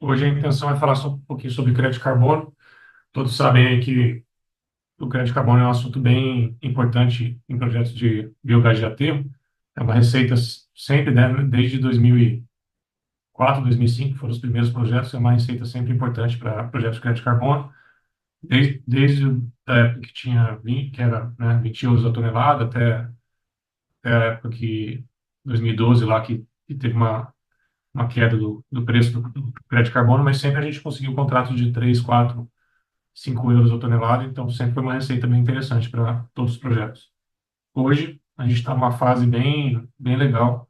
Hoje a intenção é falar só um pouquinho sobre crédito de carbono. Todos sabem aí que o crédito de carbono é um assunto bem importante em projetos de biogás de aterro. É uma receita sempre, né, desde 2004, 2005, foram os primeiros projetos, é uma receita sempre importante para projetos de crédito de carbono. Desde a época que tinha 20, que era, né, 20 euros a tonelada, até a época que, 2012, lá, que teve uma queda do preço do crédito de carbono, mas sempre a gente conseguiu contratos de 3, 4, 5 euros a tonelada, então sempre foi uma receita bem interessante para todos os projetos. Hoje, a gente está numa fase bem legal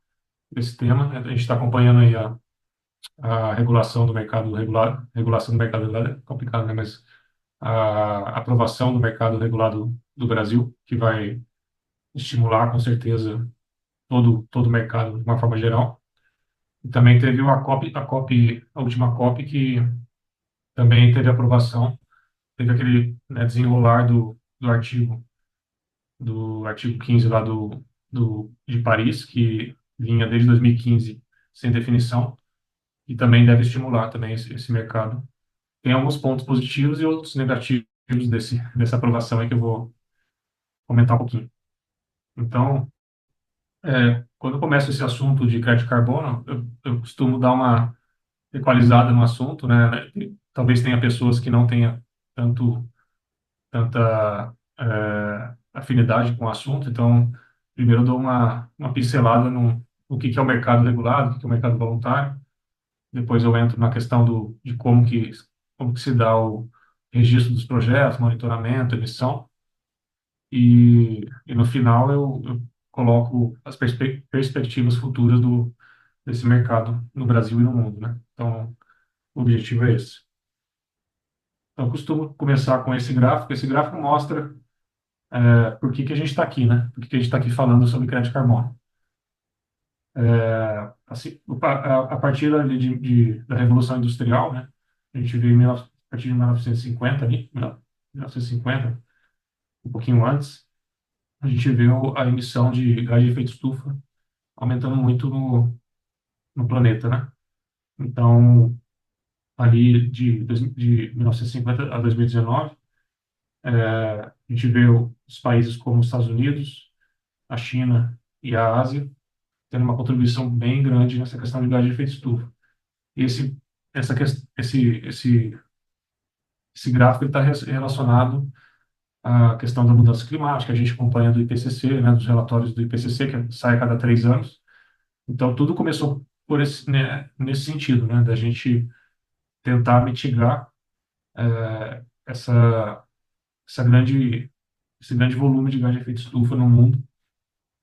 desse tema, né? A gente está acompanhando aí a regulação do mercado regulado, regulação do mercado regulado é complicado, né? Mas a aprovação do mercado regulado do Brasil, que vai estimular com certeza todo o mercado de uma forma geral. E também teve a última COP, que também teve aprovação, teve aquele, né, desenrolar do artigo 15 lá de Paris, que vinha desde 2015 sem definição, e também deve estimular também esse mercado. Tem alguns pontos positivos e outros negativos dessa aprovação aí que eu vou comentar um pouquinho. Então, quando eu começo esse assunto de crédito de carbono, eu costumo dar uma equalizada no assunto, né? Talvez tenha pessoas que não tenham tanta afinidade com o assunto. Então, primeiro eu dou uma pincelada no que é o mercado regulado, o que é o mercado voluntário. Depois eu entro na questão de como que se dá o registro dos projetos, monitoramento, emissão. E no final eu coloco as perspectivas futuras desse mercado no Brasil e no mundo, né? Então, o objetivo é esse. Então, eu costumo começar com esse gráfico. Esse gráfico mostra por que que a gente está aqui, né? Por que que a gente está aqui falando sobre crédito de carbono? Assim, a partir ali da Revolução Industrial, né? A gente vê a partir de 1950 ali, 1950, um pouquinho antes, a gente vê a emissão de gás de efeito estufa aumentando muito no planeta, né? Então, ali de 1950 a 2019, a gente vê os países como os Estados Unidos, a China e a Ásia tendo uma contribuição bem grande nessa questão de gás de efeito estufa. E esse gráfico está relacionado à questão da mudança climática. A gente acompanha do IPCC, né, dos relatórios do IPCC, que sai a cada 3 anos. Então, tudo começou né, nesse sentido, né, da gente tentar mitigar essa, essa grande, esse grande volume de gás de efeito estufa no mundo.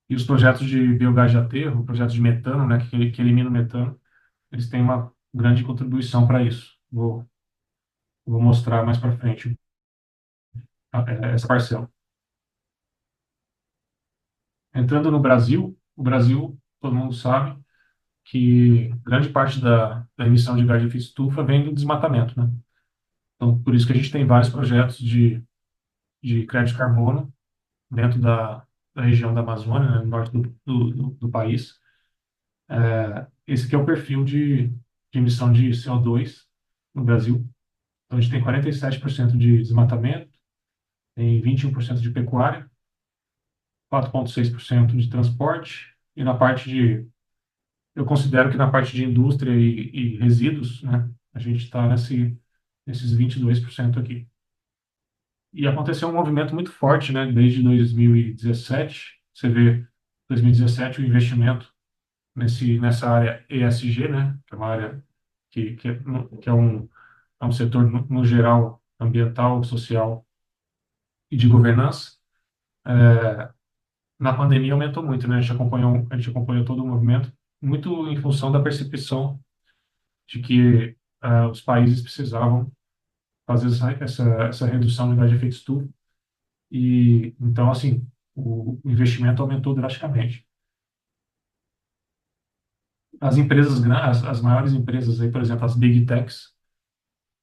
E os projetos de biogás de aterro, projetos de metano, né, que eliminam o metano, eles têm uma grande contribuição para isso. Vou mostrar mais para frente essa parcela. Entrando no Brasil, o Brasil, todo mundo sabe que grande parte da emissão de gás de efeito estufa vem do desmatamento, né? Então, por isso que a gente tem vários projetos de crédito de carbono dentro da região da Amazônia, né, no norte do país. Esse aqui é o perfil de emissão de CO2 no Brasil. Então, a gente tem 47% de desmatamento, tem 21% de pecuária, 4,6% de transporte, e eu considero que na parte de indústria e resíduos, né, a gente está nesses 22% aqui. E aconteceu um movimento muito forte, né, desde 2017. Você vê, 2017, o investimento nessa área ESG, né, que é uma área que é um setor, no geral, ambiental, social e de governança. Na pandemia aumentou muito, né? A gente acompanhou todo o movimento, muito em função da percepção de que os países precisavam fazer essa redução de gás de efeito estufa. E então, assim, o investimento aumentou drasticamente. As maiores empresas aí, por exemplo, as Big Techs,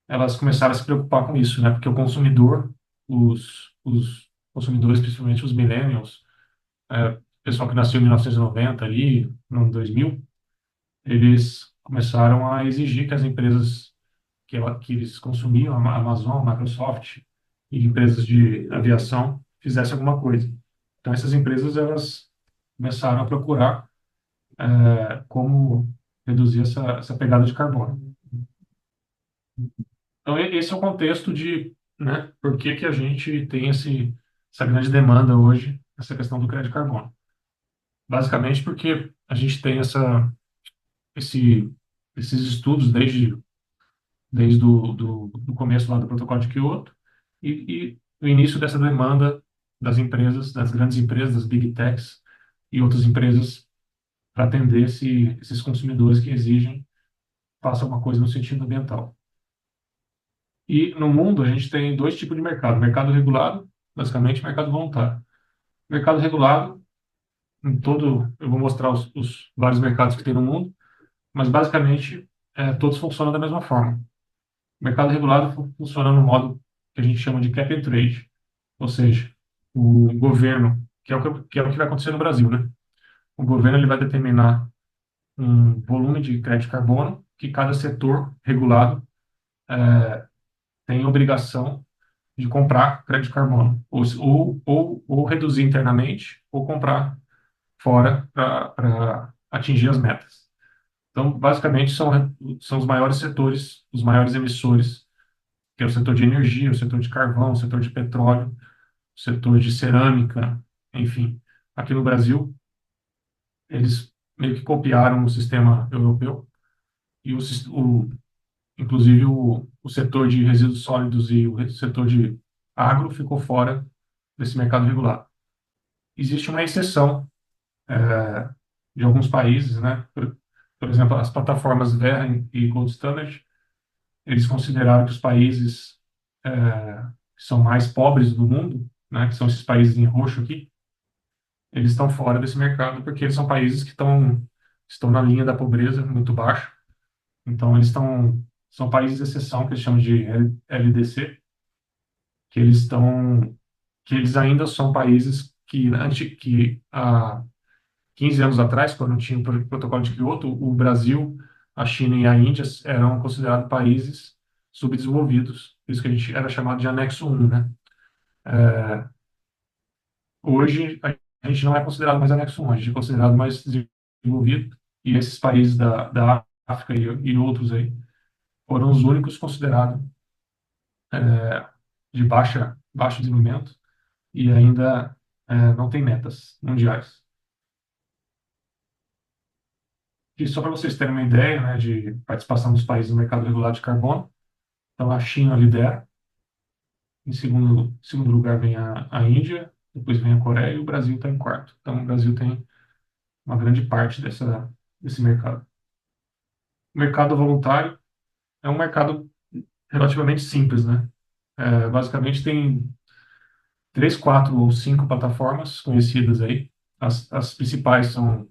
elas começaram a se preocupar com isso, né? Porque o consumidor, os consumidores, principalmente os millennials, pessoal que nasceu em 1990 ali, no 2000, eles começaram a exigir que as empresas que eles consumiam, a Amazon, a Microsoft e empresas de aviação fizessem alguma coisa. Então, essas empresas elas começaram a procurar como reduzir essa pegada de carbono. Então, esse é o contexto de, né, por que que a gente tem essa grande demanda hoje, essa questão do crédito de carbono. Basicamente porque a gente tem esse, esses estudos desde do começo lá do protocolo de Kyoto e o início dessa demanda das empresas, das grandes empresas, das big techs e outras empresas para atender esses consumidores que exigem faça alguma coisa no sentido ambiental. E no mundo a gente tem dois tipos de mercado: mercado regulado, basicamente, e mercado voluntário. Mercado regulado, em todo, eu vou mostrar os vários mercados que tem no mundo, mas basicamente todos funcionam da mesma forma. O mercado regulado funciona no modo que a gente chama de cap and trade, ou seja, o governo, que é o que vai acontecer no Brasil, né? O governo ele vai determinar um volume de crédito de carbono que cada setor regulado tem obrigação de comprar crédito de carbono, ou reduzir internamente, ou comprar fora para atingir as metas. Então, basicamente, são os maiores setores, os maiores emissores, que é o setor de energia, o setor de carvão, o setor de petróleo, o setor de cerâmica, enfim. Aqui no Brasil, eles meio que copiaram o sistema europeu e inclusive o setor de resíduos sólidos e o setor de agro ficou fora desse mercado regulado. Existe uma exceção de alguns países, né? Por exemplo, as plataformas Verra e Gold Standard, eles consideraram que os países que são mais pobres do mundo, né, que são esses países em roxo aqui, eles estão fora desse mercado porque eles são países que estão na linha da pobreza muito baixa. Então, são países de exceção que eles chamam de LDC, que que eles ainda são países que há 15 anos atrás, quando tinha o protocolo de Kyoto, o Brasil, a China e a Índia eram considerados países subdesenvolvidos, por isso que a gente era chamado de anexo 1, né? Hoje, a gente não é considerado mais anexo 1, a gente é considerado mais desenvolvido, e esses países da África e outros aí foram os únicos considerados de baixo desenvolvimento e ainda não tem metas mundiais. E só para vocês terem uma ideia, né, de participação dos países no mercado regulado de carbono, então a China lidera, em segundo lugar vem a Índia, depois vem a Coreia e o Brasil está em quarto. Então o Brasil tem uma grande parte desse mercado. O mercado voluntário é um mercado relativamente simples, né? Basicamente tem três, quatro ou cinco plataformas conhecidas aí. As principais são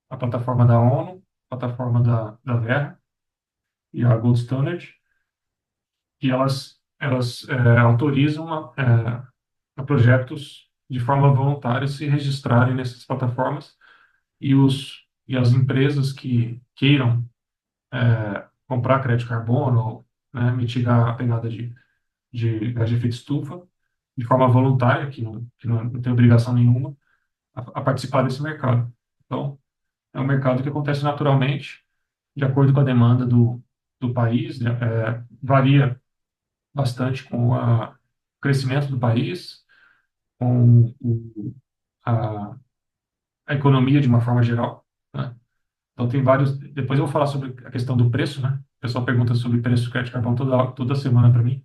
a plataforma da ONU, a plataforma da Verra e a Gold Standard, que elas autorizam a projetos de forma voluntária se registrarem nessas plataformas e as empresas que queiram comprar crédito de carbono ou né, mitigar a pegada de gás de efeito estufa de forma voluntária, que não tem obrigação nenhuma, a participar desse mercado. Então, é um mercado que acontece naturalmente, de acordo com a demanda do país, né, varia bastante com o crescimento do país, com a economia de uma forma geral, né? Então tem vários. Depois eu vou falar sobre a questão do preço, né? O pessoal pergunta sobre preço de crédito de carbono toda semana para mim.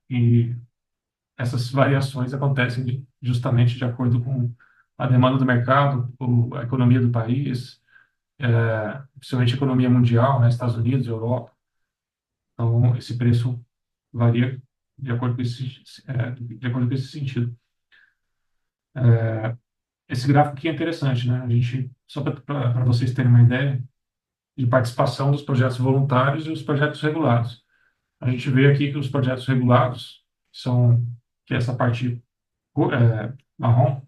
E essas variações acontecem justamente de acordo com a demanda do mercado, a economia do país, principalmente a economia mundial, né? Estados Unidos, Europa. Então esse preço varia de acordo com esse sentido. Esse gráfico aqui é interessante, né? A gente, só para vocês terem uma ideia de participação dos projetos voluntários e os projetos regulados. A gente vê aqui que os projetos regulados que é essa parte marrom,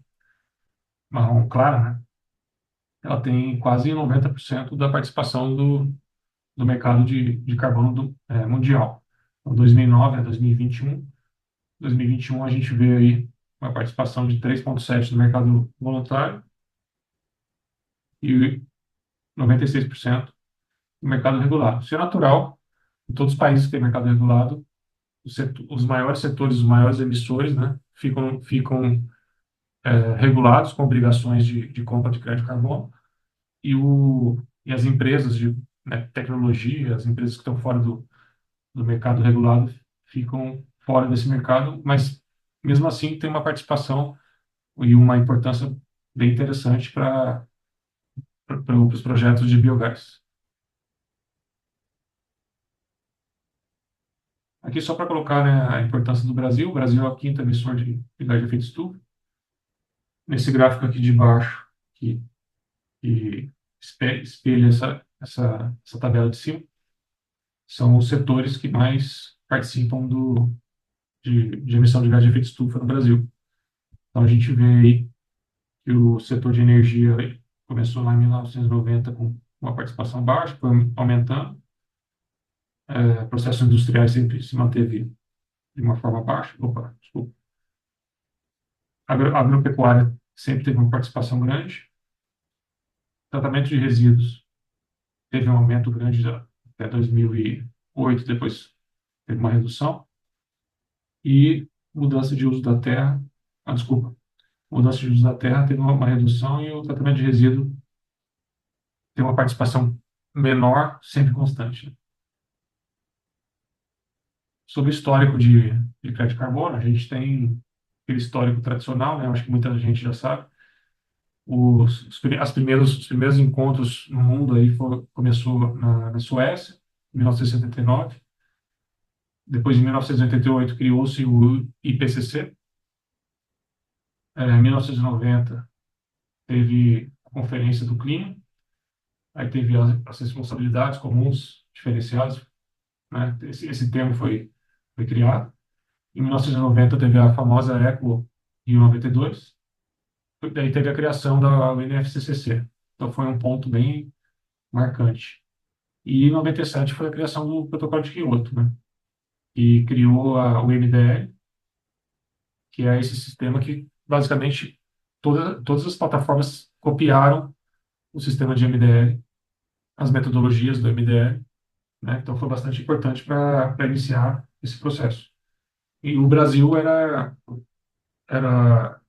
marrom clara, né? Ela tem quase 90% da participação do mercado de carbono mundial. Então, 2009 a 2021. 2021 a gente vê aí uma participação de 3,7% no mercado voluntário e 96% no mercado regulado. Isso é natural. Em todos os países que têm mercado regulado, os maiores setores, os maiores emissores, né, ficam regulados com obrigações de compra de crédito de carbono e as empresas de, né, tecnologia, as empresas que estão fora do mercado regulado ficam fora desse mercado, mas mesmo assim tem uma participação e uma importância bem interessante para os projetos de biogás. Aqui só para colocar, né, a importância do Brasil. O Brasil é o quinto emissor de gás de efeito estufa. Nesse gráfico aqui de baixo, que espelha essa tabela de cima, são os setores que mais participam de emissão de gás de efeito estufa no Brasil. Então a gente vê aí que o setor de energia começou lá em 1990 com uma participação baixa, foi aumentando. Processos industriais sempre se manteve de uma forma baixa. Opa, desculpa. Agropecuária sempre teve uma participação grande. Tratamento de resíduos teve um aumento grande até 2008, depois teve uma redução. E mudança de uso da terra, desculpa, mudança de uso da terra teve uma redução e o tratamento de resíduo tem uma participação menor, sempre constante, né? Sobre o histórico de crédito de carbono, a gente tem aquele histórico tradicional, né? Eu acho que muita gente já sabe. Os primeiros encontros no mundo aí começou na Suécia, em 1979. Depois, em 1988, criou-se o IPCC. Em 1990, teve a Conferência do Clima. Aí teve as responsabilidades comuns diferenciadas, né? Esse termo foi criado. Em 1990, teve a famosa Eco Rio 92. Daí teve a criação da UNFCCC. Então, foi um ponto bem marcante. E em 97 foi a criação do Protocolo de Kyoto, né? E criou o MDL, que é esse sistema que, basicamente, todas as plataformas copiaram o sistema de MDL, as metodologias do MDL, né? Então, foi bastante importante para iniciar esse processo. E o Brasil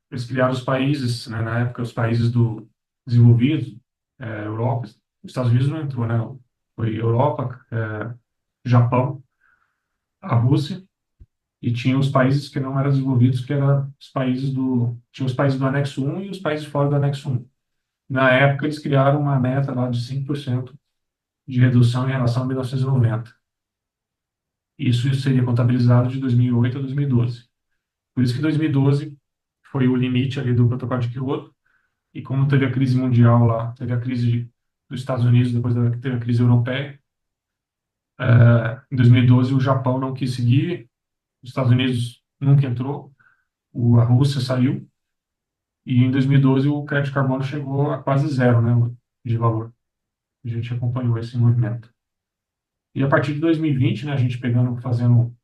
eles criaram os países, né? Na época, os países do desenvolvidos, Europa, os Estados Unidos não entrou, né? Foi Europa, Japão, a Rússia. E tinha os países que não eram desenvolvidos, que eram os países tinha os países do anexo um e os países fora do anexo um. Na época, eles criaram uma meta lá de 5% de redução em relação a 1990. Isso seria contabilizado de 2008 a 2012. Por isso que 2012 foi o limite ali do protocolo de Kyoto, e como teve a crise mundial lá, teve a crise dos Estados Unidos, depois teve a crise europeia, em 2012 o Japão não quis seguir, os Estados Unidos nunca entrou, a Rússia saiu, e em 2012 o crédito de carbono chegou a quase zero, né, de valor. A gente acompanhou esse movimento. E a partir de 2020, né, a gente fazendo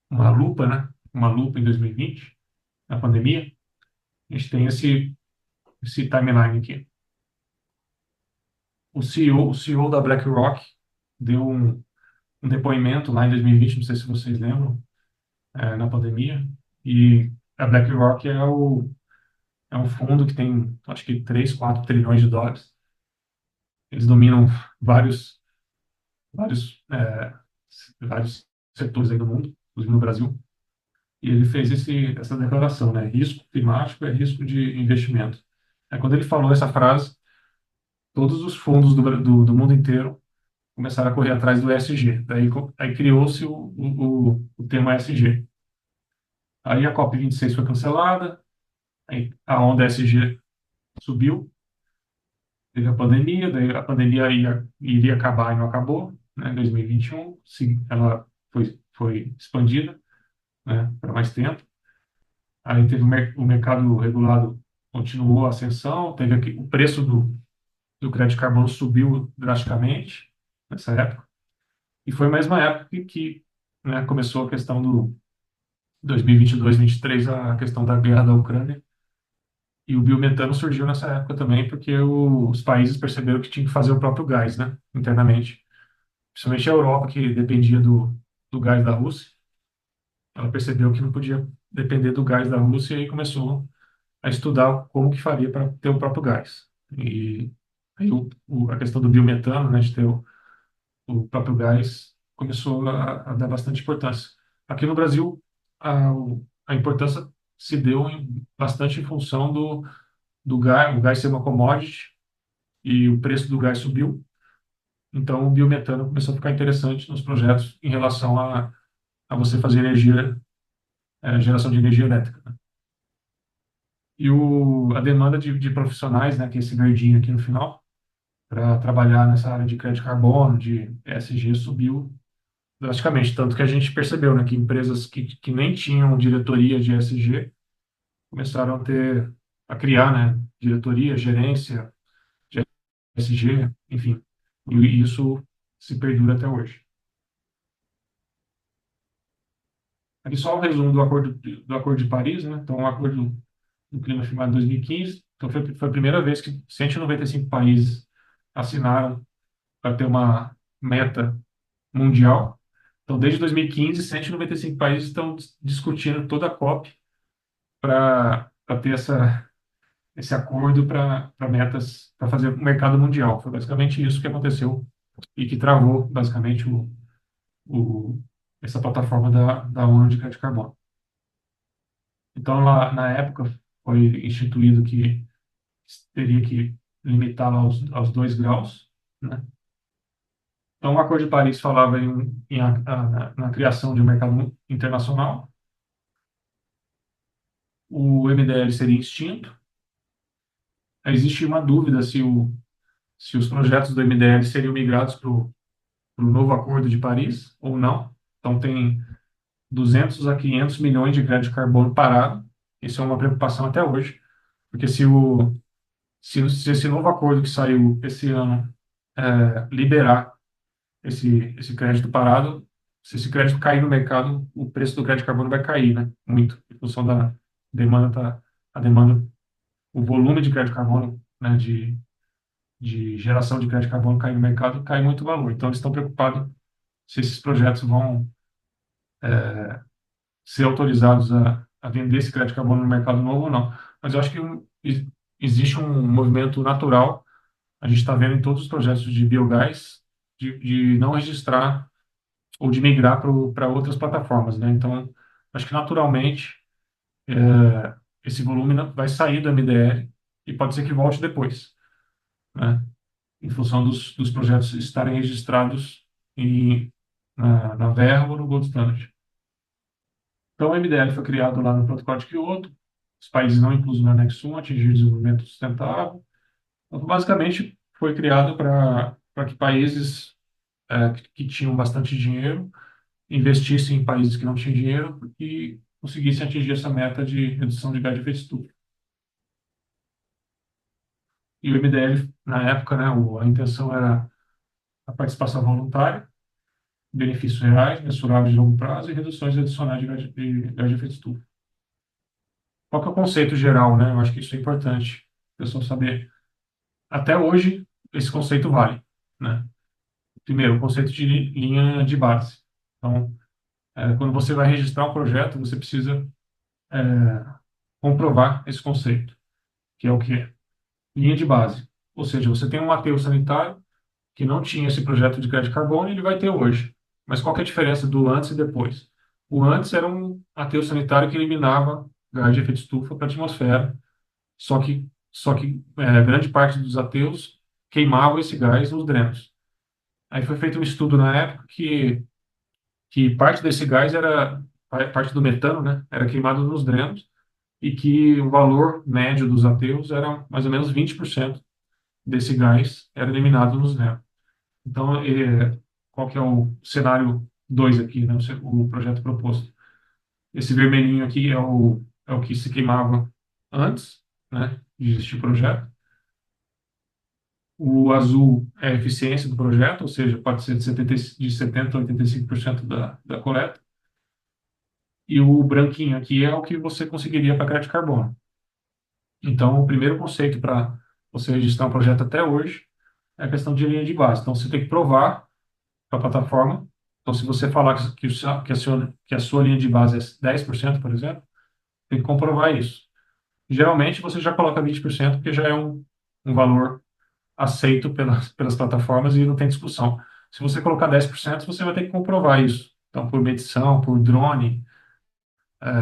uma lupa, né, uma lupa em 2020, na pandemia, a gente tem esse timeline aqui. O CEO da BlackRock deu um depoimento lá em 2020, não sei se vocês lembram, na pandemia, e a BlackRock é um fundo que tem, acho que 3, 4 trilhões de dólares. Eles dominam vários, vários, é, vários setores aí do mundo, inclusive no Brasil, e ele fez essa declaração, né? Risco climático é risco de investimento. Quando ele falou essa frase, todos os fundos do mundo inteiro começaram a correr atrás do ESG. Aí criou-se o tema ESG. Aí a COP26 foi cancelada, aí a onda ESG subiu, teve a pandemia, daí a pandemia iria acabar e não acabou, né, em 2021, sim, ela foi expandida, né, para mais tempo. Aí teve o mercado regulado, continuou a ascensão, teve aqui, o preço do crédito de carbono subiu drasticamente, nessa época. E foi a mesma época que, né, começou a questão do 2022, 23, a questão da guerra da Ucrânia. E o biometano surgiu nessa época também, porque os países perceberam que tinham que fazer o próprio gás, né, internamente. Principalmente a Europa, que dependia do gás da Rússia. Ela percebeu que não podia depender do gás da Rússia e aí começou a estudar como que faria para ter o próprio gás. E aí a questão do biometano, né, de ter o próprio gás, começou a dar bastante importância. Aqui no Brasil, a importância se deu bastante em função do gás, o gás ser uma commodity e o preço do gás subiu. Então, o biometano começou a ficar interessante nos projetos em relação a você fazer energia, geração de energia elétrica, né? E a demanda de profissionais, né, que é esse verdinho aqui no final, para trabalhar nessa área de crédito carbono, de ESG, subiu drasticamente. Tanto que a gente percebeu, né, que empresas que nem tinham diretoria de ESG começaram a criar, né, diretoria, gerência de ESG, enfim. E isso se perdura até hoje. Aqui só o resumo do Acordo de Paris, né? Então, o Acordo do Clima firmado em 2015. Então, foi a primeira vez que 195 países assinaram para ter uma meta mundial. Então, desde 2015, 195 países estão discutindo toda a COP para ter esse acordo para metas, para fazer o mercado mundial. Foi basicamente isso que aconteceu e que travou, basicamente, o, essa plataforma da ONU de crédito de carbono. Então, lá, na época, foi instituído que teria que limitar aos 2 graus, né? Então, o Acordo de Paris falava na criação de um mercado internacional. O MDL seria extinto. Existe uma dúvida se os projetos do MDL seriam migrados para o novo Acordo de Paris ou não. Então, tem 200 a 500 milhões de crédito de carbono parado. Isso é uma preocupação até hoje, porque se esse novo acordo que saiu esse ano liberar esse crédito parado, se esse crédito cair no mercado, o preço do crédito de carbono vai cair, né? Muito, em função da demanda, a demanda, o volume de crédito de carbono, né, de geração de crédito de carbono cair no mercado, cai muito o valor. Então, eles estão preocupados se esses projetos vão ser autorizados a vender esse crédito de carbono no mercado novo ou não. Mas eu acho que existe um movimento natural, a gente está vendo em todos os projetos de biogás, de não registrar ou de migrar para outras plataformas, né? Então, acho que naturalmente esse volume vai sair do MDL e pode ser que volte depois, né? Em função dos projetos estarem registrados na Verra ou no Gold Standard. Então, o MDL foi criado lá no Protocolo de Kyoto, os países não inclusos no anexo 1 atingir desenvolvimento sustentável. Então, basicamente, foi criado para que países que tinham bastante dinheiro investissem em países que não tinham dinheiro e conseguissem atingir essa meta de redução de gás de efeito estufa. E o MDL, na época, né, a intenção era a participação voluntária, benefícios reais, mensuráveis de longo prazo e reduções adicionais gás de efeito estufa. Qual que é o conceito geral, né? Eu acho que isso é importante o pessoal saber. Até hoje, esse conceito vale, né? Primeiro, o conceito de linha de base. Então, quando você vai registrar um projeto, você precisa comprovar esse conceito, que é o quê? Linha de base. Ou seja, você tem um aterro sanitário que não tinha esse projeto de crédito de carbono e ele vai ter hoje. Mas qual que é a diferença do antes e depois? O antes era um aterro sanitário que eliminava gás de efeito estufa para a atmosfera, só que grande parte dos aterros queimavam esse gás nos drenos. Aí foi feito um estudo na época que parte desse gás parte do metano, né, era queimado nos drenos e que o valor médio dos aterros era mais ou menos 20% desse gás era eliminado nos drenos. Então, qual que é o cenário 2 aqui, né, o projeto proposto? Esse vermelhinho aqui é o que se queimava antes, né, de existir o projeto. O azul é a eficiência do projeto, ou seja, pode ser de 70% a 85% da coleta. E o branquinho aqui é o que você conseguiria para crédito de carbono. Então, o primeiro conceito para você registrar um projeto até hoje é a questão de linha de base. Então, você tem que provar para a plataforma. Então, se você falar que a sua linha de base é 10%, por exemplo, tem que comprovar isso. Geralmente, você já coloca 20%, porque já é um valor aceito pelas plataformas e não tem discussão. Se você colocar 10%, você vai ter que comprovar isso. Então, por medição, por drone,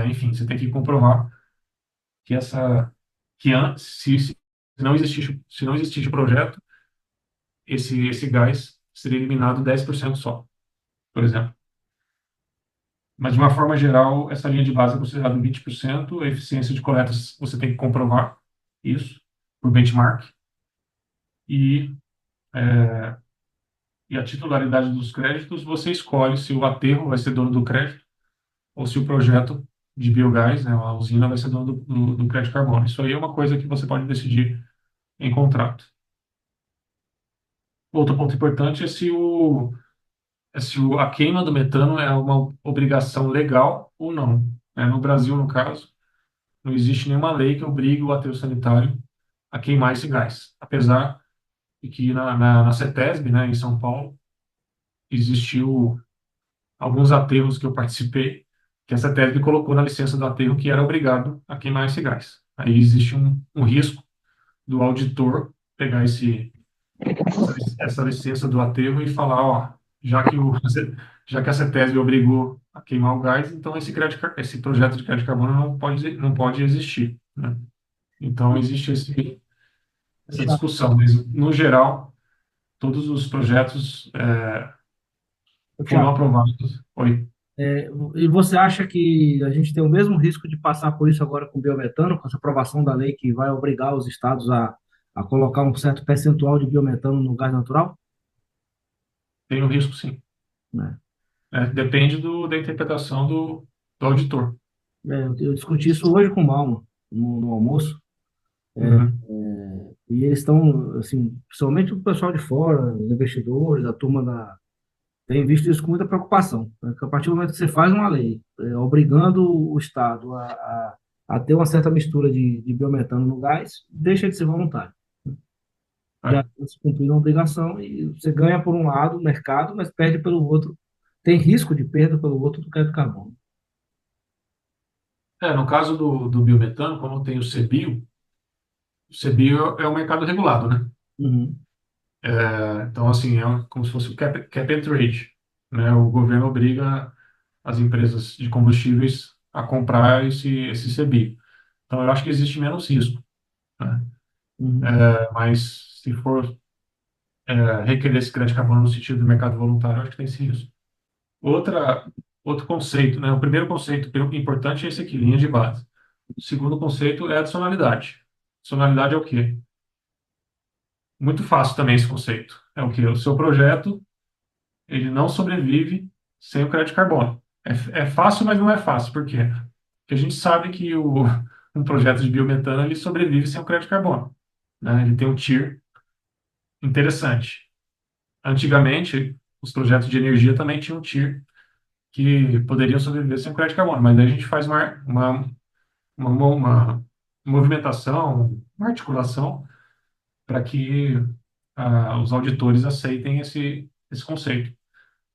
enfim, você tem que comprovar que se não existisse o projeto, esse gás seria eliminado 10% só, por exemplo. Mas, de uma forma geral, essa linha de base é considerada 20%. A eficiência de coletas você tem que comprovar isso por benchmark. E, é, e a titularidade dos créditos, você escolhe se o aterro vai ser dono do crédito ou se o projeto de biogás, né, a usina, vai ser dono do crédito carbono. Isso aí é uma coisa que você pode decidir em contrato. Outro ponto importante é se a queima do metano é uma obrigação legal ou não. Né? No Brasil, no caso, não existe nenhuma lei que obrigue o aterro sanitário a queimar esse gás. Apesar de que na CETESB, né, em São Paulo, existiu alguns aterros que eu participei, que a CETESB colocou na licença do aterro que era obrigado a queimar esse gás. Aí existe um risco do auditor pegar essa licença do aterro e falar, ó, já que o, já que a CETESB obrigou a queimar o gás, então esse projeto de crédito de carbono não pode existir, né? Então existe essa Deixa- discussão, mas no geral todos os projetos Ô, foram Thiago, aprovados. Oi. e você acha que a gente tem o mesmo risco de passar por isso agora com o biometano, com essa aprovação da lei que vai obrigar os estados a colocar um certo percentual de biometano no gás natural? Tem um risco, sim. Né? Depende da interpretação do auditor. Eu discuti isso hoje com o Malmo, no almoço, Uhum. e eles estão, assim, principalmente o pessoal de fora, os investidores, a turma tem visto isso com muita preocupação, né? Que a partir do momento que você faz uma lei obrigando o Estado a ter uma certa mistura de biometano no gás, deixa de ser voluntário. Já É. está se cumprindo a obrigação e você ganha por um lado o mercado, mas perde pelo outro. Tem risco de perda pelo outro do crédito carbono. No caso do biometano, como tem o CBIO é um mercado regulado, né? Uhum, Então, assim, como se fosse o cap and trade, né? O governo obriga as empresas de combustíveis a comprar esse CBIO. Então, eu acho que existe menos risco, né? uhum. Mas se for requerer esse crédito de carbono no sentido do mercado voluntário, eu acho que tem esse risco. Outra, outro conceito, né? O primeiro conceito importante é esse aqui, linha de base. O segundo conceito é adicionalidade. Adicionalidade é o quê? Muito fácil também esse conceito. É o quê? O seu projeto, ele não sobrevive sem o crédito de carbono. É fácil, mas não é fácil. Por quê? Porque a gente sabe que um projeto de biometano, ele sobrevive sem o crédito de carbono, né? Ele tem um TIR interessante. Antigamente, os projetos de energia também tinham um TIR que poderiam sobreviver sem o crédito de carbono, mas daí a gente faz uma movimentação, uma articulação para que os auditores aceitem esse conceito.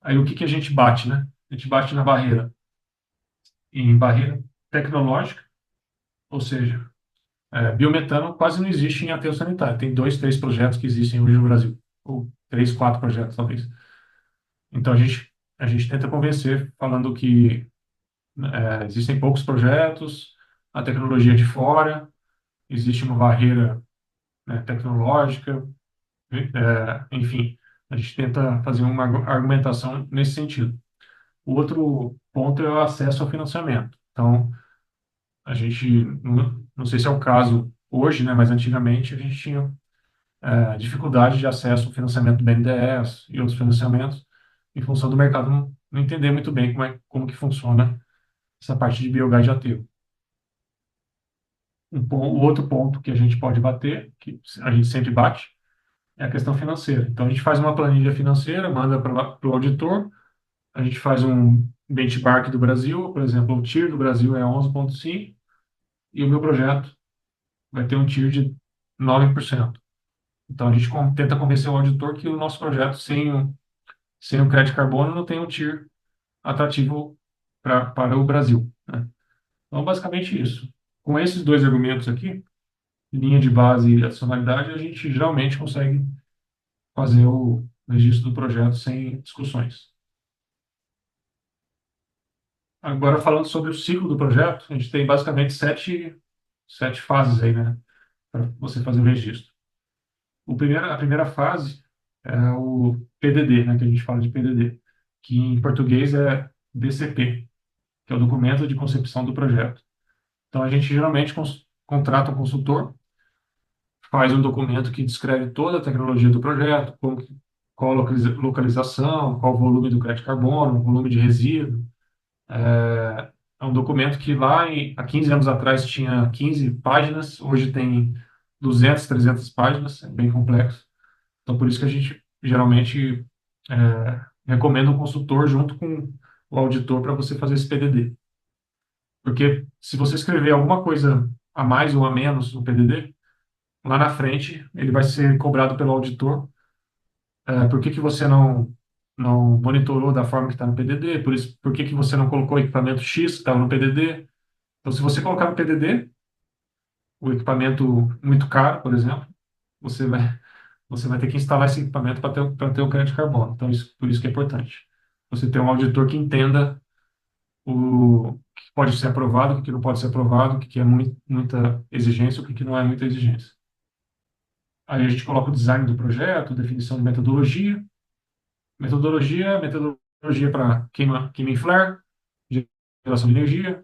Aí o que que a gente bate, né? A gente bate na barreira, em barreira tecnológica, ou seja, biometano quase não existe em aterro sanitário. Tem dois, três projetos que existem hoje no Brasil, ou três, quatro projetos talvez. Então a gente tenta convencer, falando que existem poucos projetos, a tecnologia é de fora, existe uma barreira, né, tecnológica, enfim, a gente tenta fazer uma argumentação nesse sentido. O outro ponto é o acesso ao financiamento. Então, a gente, não sei se é o caso hoje, né, mas antigamente a gente tinha dificuldade de acesso ao financiamento do BNDES e outros financiamentos, em função do mercado não entender muito bem como que funciona essa parte de biogás de aterro. O outro ponto que a gente pode bater, que a gente sempre bate, é a questão financeira. Então, a gente faz uma planilha financeira, manda para o auditor, a gente faz um benchmark do Brasil, por exemplo, o TIR do Brasil é 11,5 e o meu projeto vai ter um TIR de 9%. Então, a gente tenta convencer o auditor que o nosso projeto, sem o crédito carbono, não tem um TIR atrativo para o Brasil, né? Então, basicamente isso. Com esses dois argumentos aqui, linha de base e adicionalidade, a gente geralmente consegue fazer o registro do projeto sem discussões. Agora, falando sobre o ciclo do projeto, a gente tem basicamente sete fases aí, né, para você fazer o registro. A primeira fase é o PDD, né, que a gente fala de PDD, que em português é DCP, que é o documento de concepção do projeto. Então, a gente geralmente contrata um consultor, faz um documento que descreve toda a tecnologia do projeto, qual a localização, qual o volume do crédito carbono, o volume de resíduo. É um documento que há 15 anos atrás tinha 15 páginas, hoje tem 200, 300 páginas, é bem complexo. Então, por isso que a gente geralmente recomenda um consultor junto com o auditor para você fazer esse PDD. Porque se você escrever alguma coisa a mais ou a menos no PDD, lá na frente ele vai ser cobrado pelo auditor. Por que que você não monitorou da forma que está no PDD? Por que que você não colocou o equipamento X que estava no PDD? Então, se você colocar no PDD, o equipamento muito caro, por exemplo, você vai, você vai ter que instalar esse equipamento para ter o crédito de carbono. Então, por isso que é importante. Você ter um auditor que entenda o que pode ser aprovado, o que não pode ser aprovado, o que é muita exigência, o que não é muita exigência. Aí a gente coloca o design do projeto, definição de metodologia para queima em flare, geração de energia,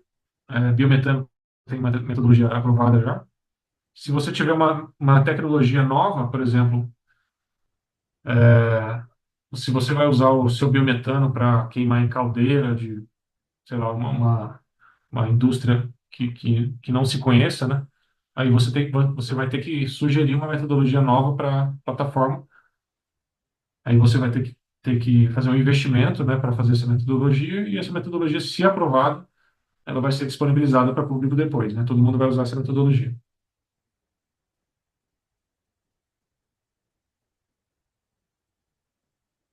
biometano tem uma metodologia aprovada já. Se você tiver uma tecnologia nova, por exemplo, se você vai usar o seu biometano para queimar em caldeira de, sei lá, uma indústria que não se conheça, né? Aí você vai ter que sugerir uma metodologia nova para a plataforma. Aí você vai ter que fazer um investimento, né, para fazer essa metodologia, e essa metodologia, se aprovada, ela vai ser disponibilizada para o público depois, né? Todo mundo vai usar essa metodologia.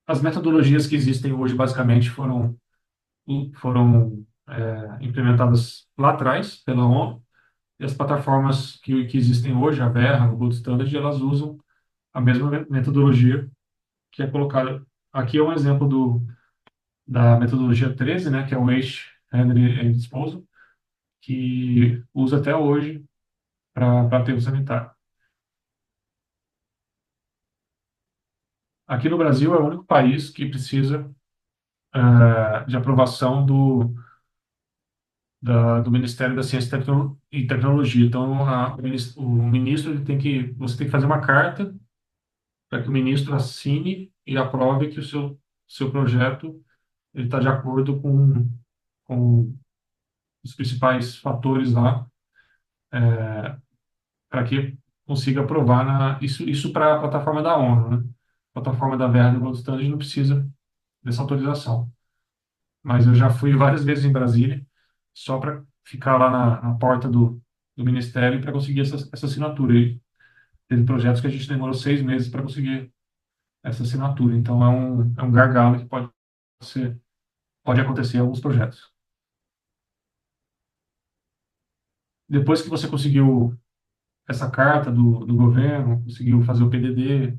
As metodologias que existem hoje, basicamente, foram implementadas lá atrás pela ONU, e as plataformas que existem hoje, a Verra, o Gold Standard, elas usam a mesma metodologia que é colocada. Aqui é um exemplo da metodologia 13, né, que é o Waste, Handling and Disposal, que usa até hoje para aterro sanitário. Aqui no Brasil é o único país que precisa de aprovação do Ministério da Ciência e Tecnologia. Então, o ministro você tem que fazer uma carta para que o ministro assine e aprove que o seu projeto ele está de acordo com os principais fatores lá, para que consiga aprovar isso para a plataforma da ONU, né? A plataforma da Verda e Gold Standard não precisa dessa autorização. Mas eu já fui várias vezes em Brasília só para ficar lá na porta do Ministério para conseguir essa assinatura. E teve projetos que a gente demorou 6 meses para conseguir essa assinatura. Então é um gargalo que pode acontecer em alguns projetos. Depois que você conseguiu essa carta do governo, conseguiu fazer o PDD,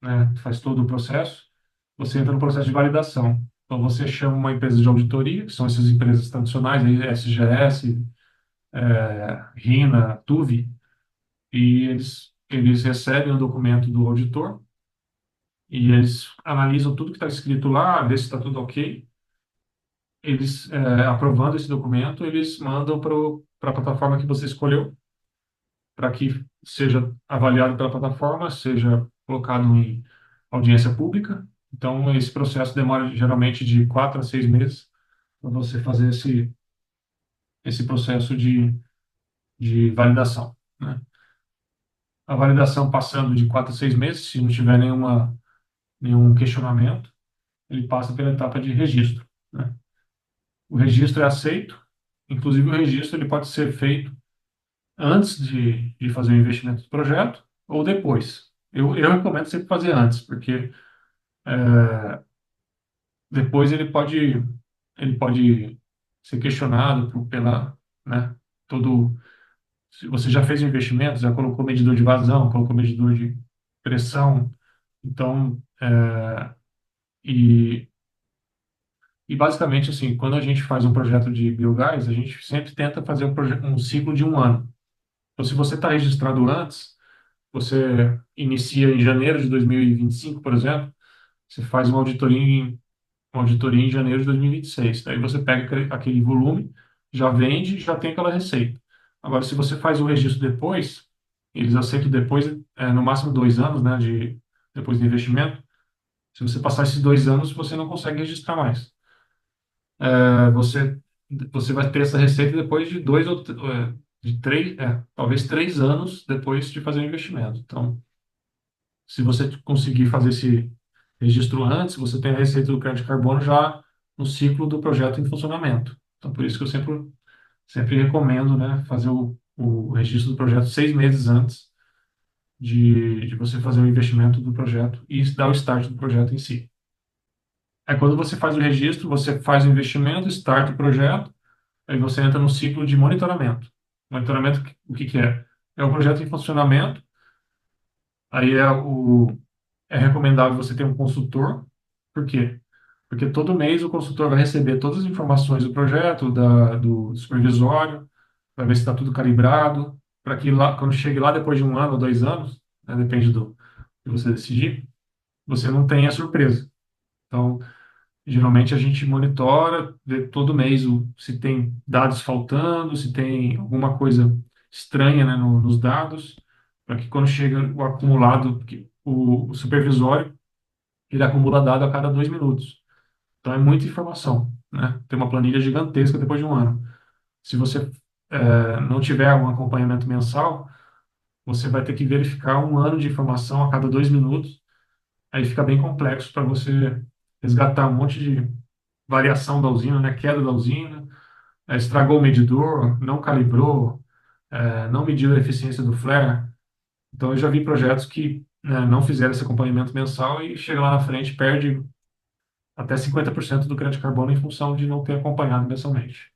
né, faz todo o processo, você entra no processo de validação. Então você chama uma empresa de auditoria, que são essas empresas tradicionais, aí, SGS, RINA, TUV, e eles recebem o documento do auditor e eles analisam tudo que está escrito lá, vê se está tudo ok. Eles, aprovando esse documento, eles mandam para a plataforma que você escolheu, para que seja avaliado pela plataforma, seja colocado em audiência pública. Então, esse processo demora geralmente de 4 a 6 meses para você fazer esse processo de validação, né? A validação passando de 4 a 6 meses, se não tiver nenhum questionamento, ele passa pela etapa de registro, né? O registro é aceito, inclusive o registro ele pode ser feito antes de fazer o investimento do projeto ou depois. Eu recomendo sempre fazer antes, porque depois ele pode ser questionado pela, né, todo, se você já fez o investimento, já colocou medidor de vazão, colocou medidor de pressão, então, e, e basicamente assim, quando a gente faz um projeto de biogás, a gente sempre tenta fazer um ciclo de um ano. Então, se você está registrado antes, você inicia em janeiro de 2025, por exemplo, você faz uma auditoria em janeiro de 2026. Daí você pega aquele volume, já vende, já tem aquela receita. Agora, se você faz o registro depois, eles aceitam depois, no máximo 2 anos, né, depois do investimento. Se você passar esses 2 anos, você não consegue registrar mais. Você vai ter essa receita depois de de três, talvez 3 anos depois de fazer o investimento. Então, se você conseguir fazer esse registro antes, você tem a receita do crédito de carbono já no ciclo do projeto em funcionamento. Então, por isso que eu sempre recomendo, né, fazer o registro do projeto 6 meses antes de você fazer o investimento do projeto e dar o start do projeto em si. Aí, quando você faz o registro, você faz o investimento, start o projeto, aí você entra no ciclo de monitoramento. Monitoramento, o que que é? É o projeto em funcionamento, aí é recomendável você ter um consultor. Por quê? Porque todo mês o consultor vai receber todas as informações do projeto, do supervisório, vai ver se está tudo calibrado, para que lá, quando chegue lá depois de um ano ou 2 anos, né, depende do que você decidir, você não tenha surpresa. Então, geralmente a gente monitora, vê todo mês se tem dados faltando, se tem alguma coisa estranha, né, nos dados, para que quando chega o acumulado, que o supervisório, ele acumula dado a cada 2 minutos. Então é muita informação, né? Tem uma planilha gigantesca depois de um ano. Se você não tiver um acompanhamento mensal, você vai ter que verificar um ano de informação a cada 2 minutos. Aí fica bem complexo para você resgatar um monte de variação da usina, né? Queda da usina, estragou o medidor, não calibrou, não mediu a eficiência do flare. Então eu já vi projetos que, né, não fizeram esse acompanhamento mensal e chega lá na frente, perde até 50% do crédito de carbono em função de não ter acompanhado mensalmente.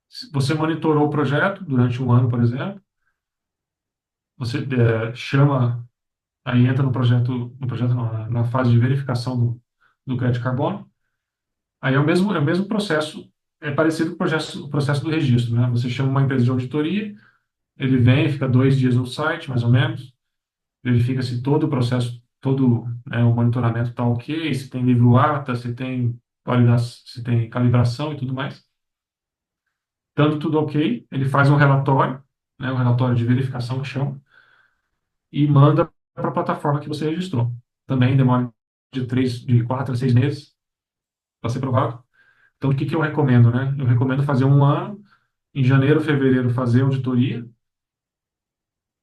Se você monitorou o projeto durante um ano, por exemplo, você chama, aí entra no projeto não, na fase de verificação do crédito de carbono. Aí é o mesmo processo, é parecido com o processo do registro, né? Você chama uma empresa de auditoria, ele vem, fica 2 dias no site, mais ou menos, verifica se todo o processo, todo, né, o monitoramento está ok, se tem livro ata, se tem calibração e tudo mais. Estando tudo ok, ele faz um relatório, né, um relatório de verificação que chama, e manda para a plataforma que você registrou. Também demora de 4 a 6 meses para ser aprovado. Então, o que que eu recomendo, né? Eu recomendo fazer um ano, em janeiro, fevereiro, fazer auditoria.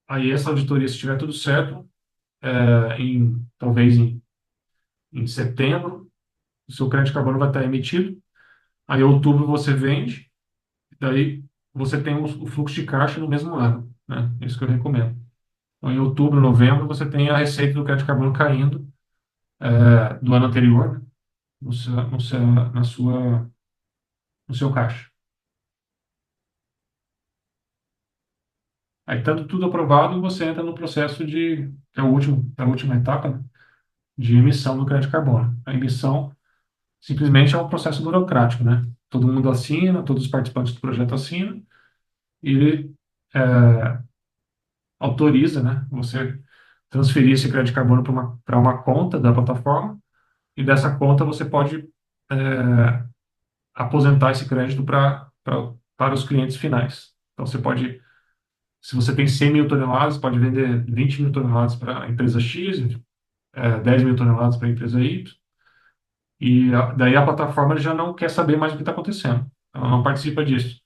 Aí, essa auditoria, se estiver tudo certo, talvez em setembro, o seu crédito de carbono vai estar emitido. Aí, em outubro, você vende. Daí, você tem o fluxo de caixa no mesmo ano, né? É isso que eu recomendo. Então, em outubro, novembro, você tem a receita do crédito de carbono caindo, do ano anterior, né, na no seu caixa. Aí, estando tudo aprovado, você entra no processo é a última etapa, né, de emissão do crédito de carbono. A emissão simplesmente é um processo burocrático, né? Todo mundo assina, todos os participantes do projeto assinam, e ele autoriza, né, você transferir esse crédito de carbono para uma conta da plataforma, e dessa conta você pode aposentar esse crédito para os clientes finais. Então, se você tem 100 mil toneladas, pode vender 20 mil toneladas para a empresa X, 10 mil toneladas para a empresa Y, e daí a plataforma já não quer saber mais o que está acontecendo. Ela não participa disso.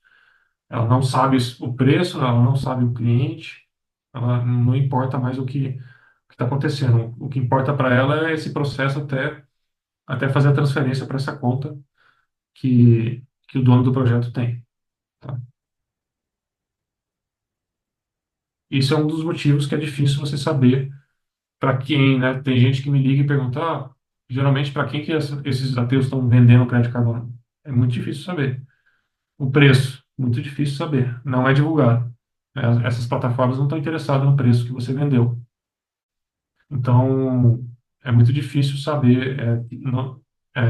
Ela não sabe o preço, ela não sabe o cliente, ela não importa mais o que está acontecendo. O que importa para ela é esse processo até fazer a transferência para essa conta que o dono do projeto tem. Tá? Isso é um dos motivos que é difícil você saber para quem, né? Tem gente que me liga e pergunta, geralmente para quem que esses ateus estão vendendo crédito de carbono? É muito difícil saber. O preço, muito difícil saber. Não é divulgado. Essas plataformas não estão interessadas no preço que você vendeu. Então, é muito difícil saber.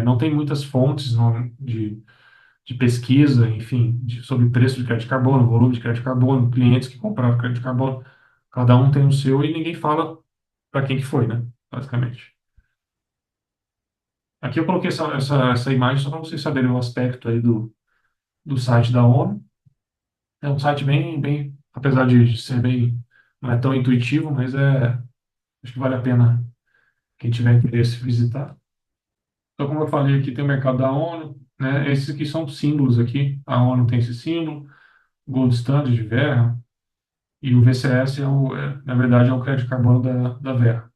Não tem muitas fontes de pesquisa, enfim, sobre preço de crédito de carbono, volume de crédito de carbono, clientes que compraram crédito de carbono. Cada um tem o seu e ninguém fala para quem que foi, né? Basicamente. Aqui eu coloquei essa imagem só para vocês saberem o aspecto aí do site da ONU. É um site bem, apesar de ser bem, não é tão intuitivo, mas acho que vale a pena quem tiver interesse visitar. Então, como eu falei, aqui tem o mercado da ONU, né? Esses aqui são símbolos aqui. A ONU tem esse símbolo, Gold Standard de Verra, e o VCS na verdade, é o crédito de carbono da Verra.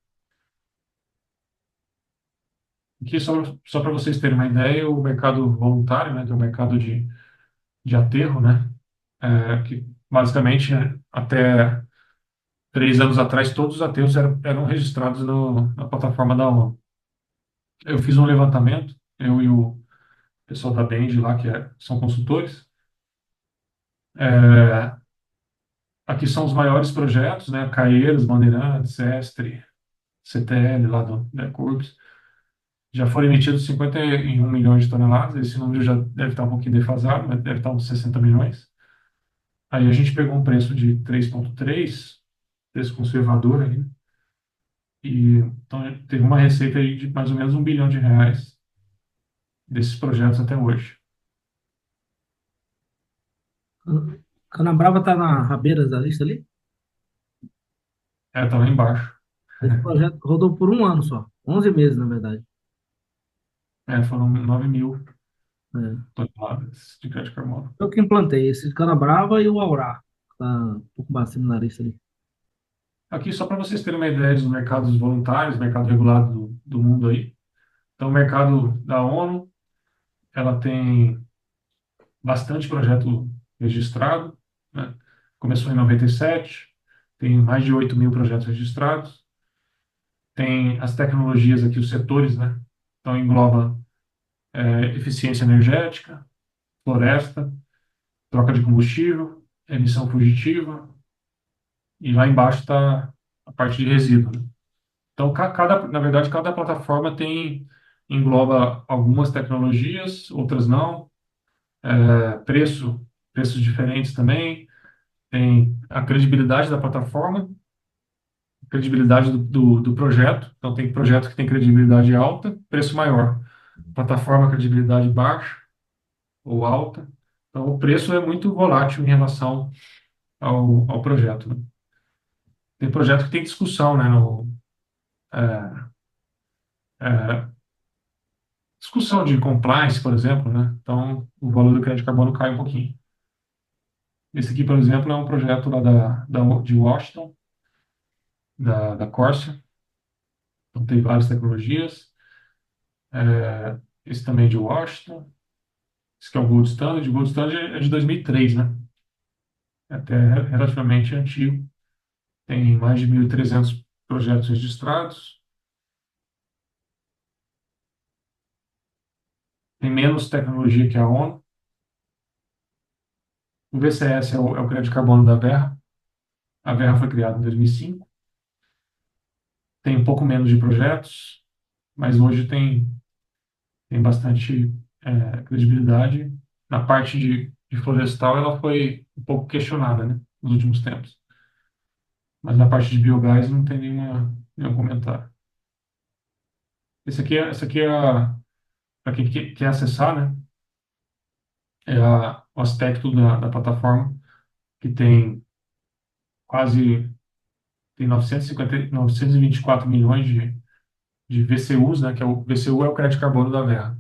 Aqui, só para vocês terem uma ideia, o mercado voluntário, né, que é o mercado de aterro, né, que basicamente, né, até 3 anos atrás, todos os aterros eram registrados na plataforma da ONU. Eu fiz um levantamento, eu e o pessoal da Bend lá, são consultores. É, aqui são os maiores projetos, né, Caeiros, Bandeirantes, Estre, CTL, lá da Corbis. Já foram emitidos 51 milhões de toneladas, esse número já deve estar um pouquinho defasado, mas deve estar uns 60 milhões. Aí a gente pegou um preço de 3,3, preço conservador aí, né? E então teve uma receita aí de mais ou menos R$ 1 bilhão desses projetos até hoje. Canabrava está na rabeira da lista ali. Tá lá embaixo. Esse projeto rodou por um ano só, 11 meses, na verdade. Foram 9 mil É. toneladas de crédito de carbono. Eu que implantei esse de Canabrava e o Aurá, tá um pouco bacana na lista ali. Aqui, só para vocês terem uma ideia dos mercados voluntários, mercado regulado do mundo aí. Então, o mercado da ONU, ela tem bastante projeto registrado, né? Começou em 97, tem mais de 8 mil projetos registrados. Tem as tecnologias aqui, os setores, né? Então, engloba eficiência energética, floresta, troca de combustível, emissão fugitiva, e lá embaixo está a parte de resíduo, né? Então, na verdade, cada plataforma engloba algumas tecnologias, outras não. Preços diferentes também. Tem a credibilidade da plataforma, a credibilidade do projeto. Então, tem projeto que tem credibilidade alta, preço maior. Plataforma, credibilidade baixa ou alta. Então, o preço é muito volátil em relação ao projeto, né? Tem projeto que tem discussão, né? É, é, discussão de compliance, por exemplo, né? Então, o valor do crédito de carbono cai um pouquinho. Esse aqui, por exemplo, é um projeto lá de Washington, da Corsair. Então, tem várias tecnologias. Esse também é de Washington. Esse que é o Gold Standard. O Gold Standard é de 2003, né? É até relativamente antigo. Tem mais de 1.300 projetos registrados. Tem menos tecnologia que a ONU. O VCS é o crédito de carbono da Verra. A Verra foi criada em 2005. Tem um pouco menos de projetos, mas hoje tem bastante credibilidade. Na parte de florestal, ela foi um pouco questionada, né, nos últimos tempos. Mas na parte de biogás não tem nenhum comentário. Esse aqui é para quem quer acessar, né? O aspecto da plataforma, que tem quase tem 924 milhões de VCUs, né? Que o VCU é o crédito de carbono da Verra.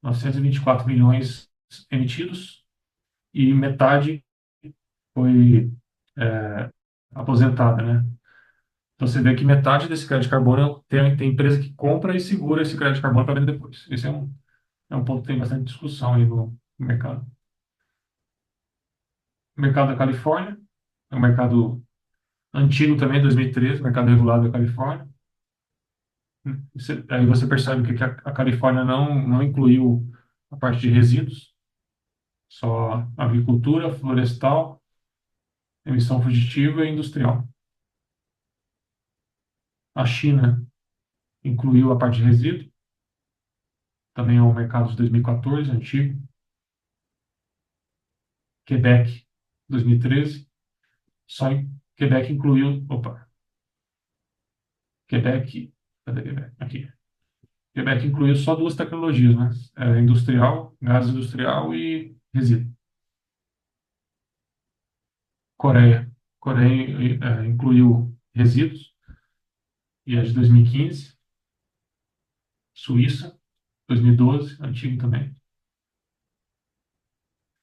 924 milhões emitidos, e metade foi aposentada, né? Então você vê que metade desse crédito de carbono tem empresa que compra e segura esse crédito de carbono para vender depois. Esse é um ponto que tem bastante discussão aí no mercado. O mercado da Califórnia é um mercado antigo também, 2013, mercado regulado da Califórnia. Aí você percebe que a Califórnia não incluiu a parte de resíduos, só agricultura, florestal, emissão fugitiva e industrial. A China incluiu a parte de resíduos, também é um mercado de 2014, antigo. Quebec, 2013, Quebec incluiu, opa, Quebec, cadê Quebec? Aqui. Quebec incluiu só duas tecnologias, né? Industrial, gás industrial e resíduo. Coreia. Coreia incluiu resíduos e é de 2015. Suíça, 2012, antigo também.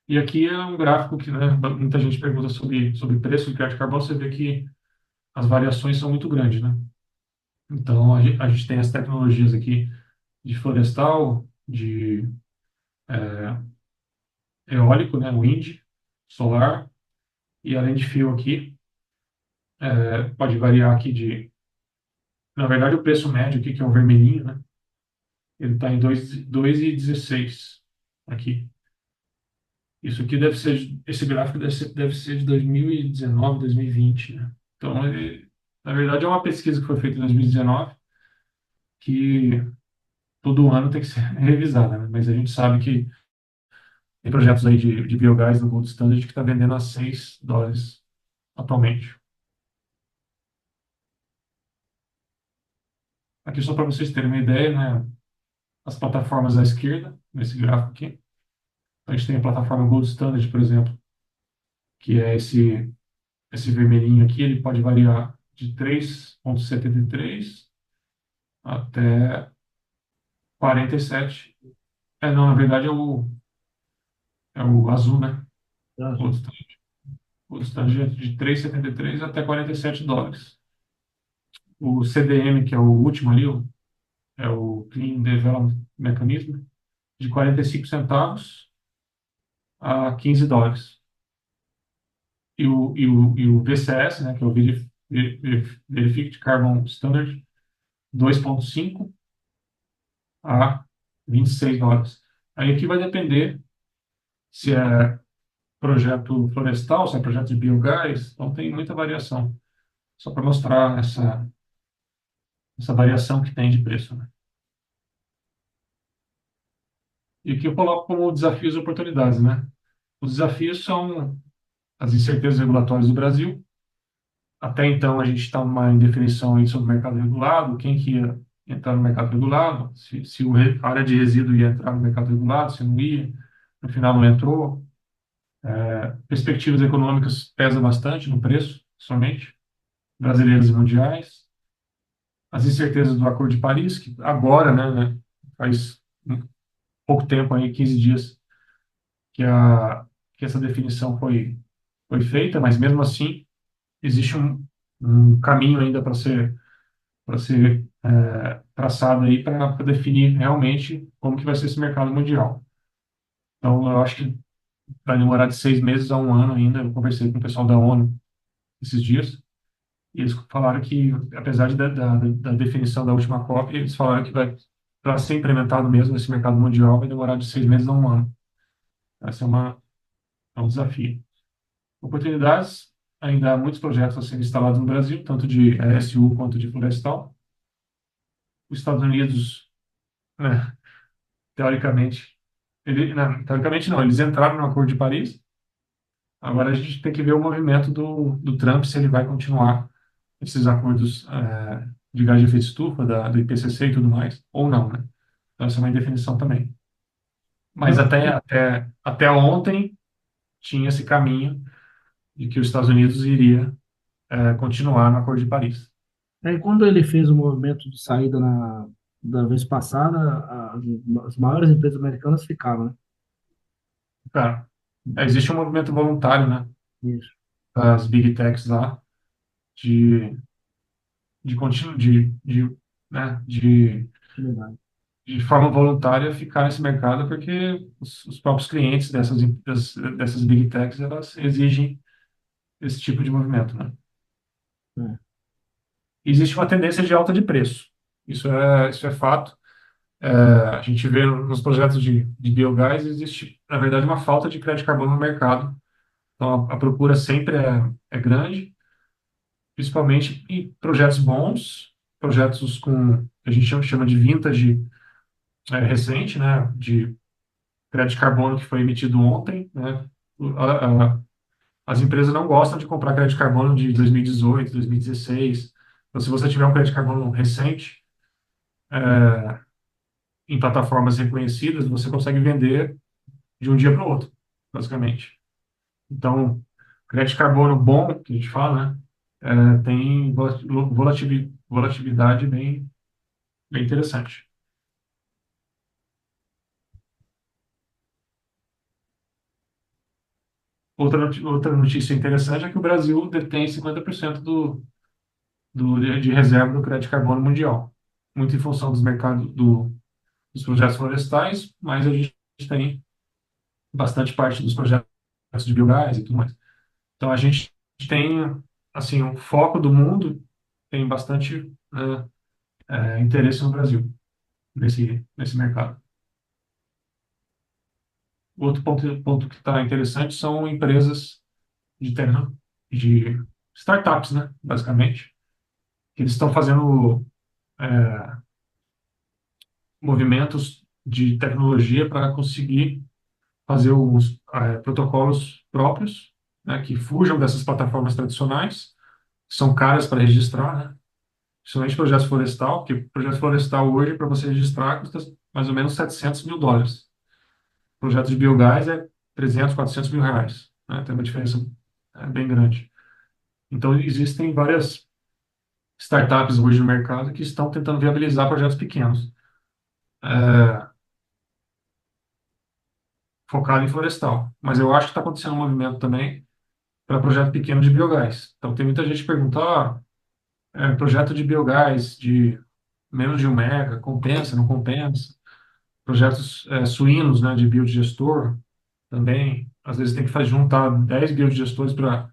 E aqui é um gráfico que, né, muita gente pergunta sobre preço de crédito de carbono, você vê que as variações são muito grandes, né? Então, a gente tem as tecnologias aqui de florestal, de eólico, né, wind, solar, e além de fio aqui, pode variar aqui na verdade, o preço médio aqui, que é o vermelhinho, né, ele está em 2,16 aqui. Isso aqui esse gráfico deve ser de 2019, 2020, né? Então, na verdade, é uma pesquisa que foi feita em 2019, que todo ano tem que ser revisada, né? Mas a gente sabe que tem projetos aí de biogás no Gold Standard que está vendendo a US$ 6 atualmente. Aqui só para vocês terem uma ideia, né? As plataformas à esquerda, nesse gráfico aqui. A gente tem a plataforma Gold Standard, por exemplo, que é esse vermelhinho aqui, ele pode variar de 3,73 até 47. Não, na verdade é o azul, né? Tá? Gold Standard. Gold Standard é de 3,73 até US$ 47. O CDM, que é o último ali, é o Clean Development Mechanism, de 45 centavos a US$ 15. E o VCS, né, que é o Verified Carbon Standard, 2,5 a US$ 26. Aí aqui vai depender se é projeto florestal, se é projeto de biogás, então tem muita variação. Só para mostrar essa variação que tem de preço, né? E aqui eu coloco como desafios e oportunidades, né? Os desafios são as incertezas regulatórias do Brasil. Até então, a gente está numa indefinição aí sobre o mercado regulado, quem que ia entrar no mercado regulado, se a área de resíduo ia entrar no mercado regulado, se não ia, no final não entrou. Perspectivas econômicas pesam bastante no preço, somente, brasileiras e mundiais. As incertezas do Acordo de Paris, que agora, né, faz pouco tempo, aí, 15 dias, que, que essa definição foi feita, mas mesmo assim, existe um caminho ainda para ser traçado aí para definir realmente como que vai ser esse mercado mundial. Então, eu acho que vai demorar de 6 meses a um ano ainda. Eu conversei com o pessoal da ONU esses dias e eles falaram que, apesar da definição da última COP, eles falaram que para ser implementado mesmo esse mercado mundial vai demorar de 6 meses a um ano. Essa é um desafio. Oportunidades, ainda há muitos projetos a serem instalados no Brasil, tanto de SU quanto de florestal. Os Estados Unidos, né, teoricamente, não, teoricamente não, eles entraram no Acordo de Paris. Agora a gente tem que ver o movimento do Trump, se ele vai continuar esses acordos de gás de efeito estufa, do IPCC e tudo mais, ou não, né? Então essa é uma indefinição também. Mas Não, até ontem tinha esse caminho de que os Estados Unidos iria continuar no Acordo de Paris. aí quando ele fez o movimento de saída da vez passada, as maiores empresas americanas ficaram, né? Cara. Existe um movimento voluntário, né, Isso, das big techs lá, de, de contínuo, né, verdade. de forma voluntária ficar nesse mercado, porque os próprios clientes dessas big techs, elas exigem esse tipo de movimento, né? É, Existe uma tendência de alta de preço. Isso é fato. A gente vê nos projetos de biogás, existe, na verdade, uma falta de crédito de carbono no mercado. Então, a procura sempre é grande, principalmente em projetos bons, projetos com, a gente chama de vintage recente, né, de crédito de carbono que foi emitido ontem, né. A- a- as empresas não gostam de comprar crédito de carbono de 2018, 2016. Então, se você tiver um crédito de carbono recente, em plataformas reconhecidas, você consegue vender de um dia para o outro, basicamente. Então, crédito de carbono bom, que a gente fala, né, tem volatilidade bem interessante. Outra notícia interessante é que o Brasil detém 50% de reserva do crédito de carbono mundial, muito em função dos mercados dos projetos florestais, mas a gente tem bastante parte dos projetos de biogás e tudo mais. Então, a gente tem, assim, o foco do mundo tem bastante interesse no Brasil, nesse mercado. Outro ponto que está interessante são empresas de startups, né, basicamente, que eles estão fazendo movimentos de tecnologia para conseguir fazer os protocolos próprios, né, que fujam dessas plataformas tradicionais, que são caras para registrar, né, principalmente projeto florestal, porque projeto florestal hoje, para você registrar, custa mais ou menos US$ 700.000. Projeto de biogás é 300, R$ 400.000, né, tem uma diferença bem grande. Então, existem várias startups hoje no mercado que estão tentando viabilizar projetos pequenos, focado em florestal. Mas eu acho que está acontecendo um movimento também para projeto pequeno de biogás. Então, tem muita gente que pergunta, projeto de biogás de menos de 1 mega, compensa, não compensa? Projetos suínos, né, de biodigestor também. Às vezes tem que juntar 10 biodigestores para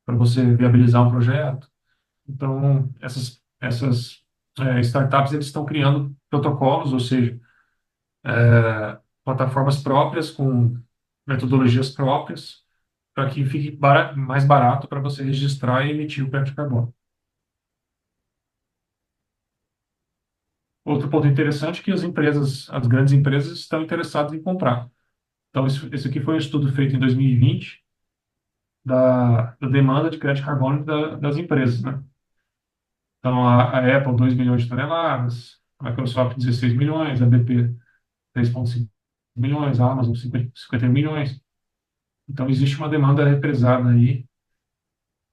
você viabilizar um projeto. Então, essas startups eles estão criando protocolos, ou seja, plataformas próprias com metodologias próprias para que fique mais barato para você registrar e emitir o crédito de carbono. Outro ponto interessante é que as grandes empresas estão interessadas em comprar. Então, esse aqui foi um estudo feito em 2020 da demanda de crédito de carbono das empresas, né? Então, a Apple, 2 milhões de toneladas, a Microsoft, 16 milhões, a BP, 3,5 milhões, a Amazon, 51 milhões. Então, existe uma demanda represada aí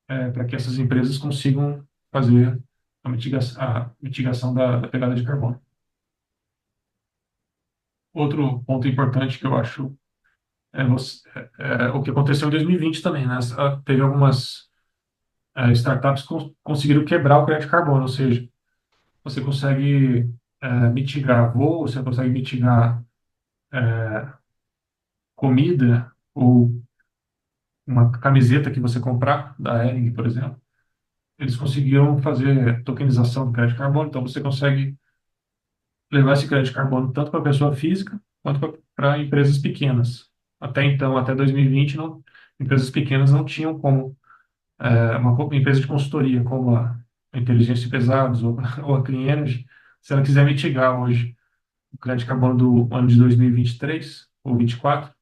para que essas empresas consigam fazer a mitigação da pegada de carbono. Outro ponto importante que eu acho o que aconteceu em 2020 também, né? Teve algumas startups que conseguiram quebrar o crédito de carbono, ou seja, você consegue mitigar voo, você consegue mitigar comida ou uma camiseta que você comprar da Hering, por exemplo. Eles conseguiram fazer tokenização do crédito de carbono, então você consegue levar esse crédito de carbono tanto para pessoa física quanto para empresas pequenas. Até então, até 2020, não, empresas pequenas não tinham como uma empresa de consultoria como a Inteligência de Pesados ou a Clean Energy, se ela quiser mitigar hoje o crédito de carbono do ano de 2023 ou 2024,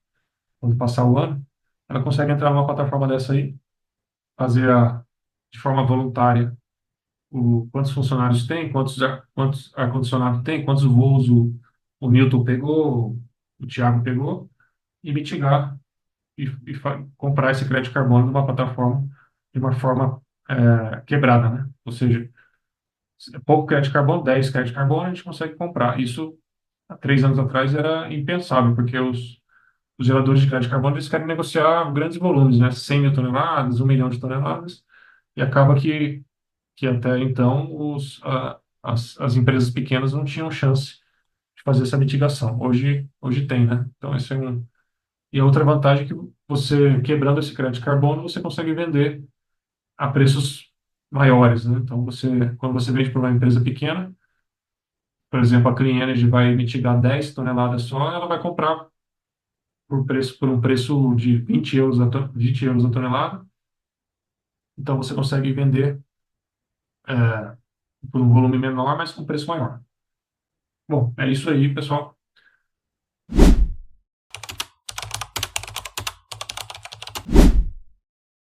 quando passar o ano, ela consegue entrar numa plataforma dessa aí, fazer de forma voluntária quantos funcionários tem, quantos ar-condicionado tem, quantos voos o Newton pegou, o Thiago pegou, e mitigar comprar esse crédito de carbono numa plataforma de uma forma quebrada, né? Ou seja, pouco crédito de carbono, 10 créditos de carbono, a gente consegue comprar. Isso, há 3 anos atrás, era impensável, porque os geradores de crédito de carbono, eles querem negociar grandes volumes, né? 100 mil toneladas, 1 milhão de toneladas, e acaba que até então as empresas pequenas não tinham chance de fazer essa mitigação. Hoje tem, né? Então, esse é um. E a outra vantagem é que você, quebrando esse crédito de carbono, você consegue vender a preços maiores, né? Então, quando você vende para uma empresa pequena, por exemplo, a Clean Energy vai mitigar 10 toneladas só, ela vai comprar por um preço de 20 euros 20 euros a tonelada. Então, você consegue vender por um volume menor, mas com preço maior. Bom, é isso aí, pessoal.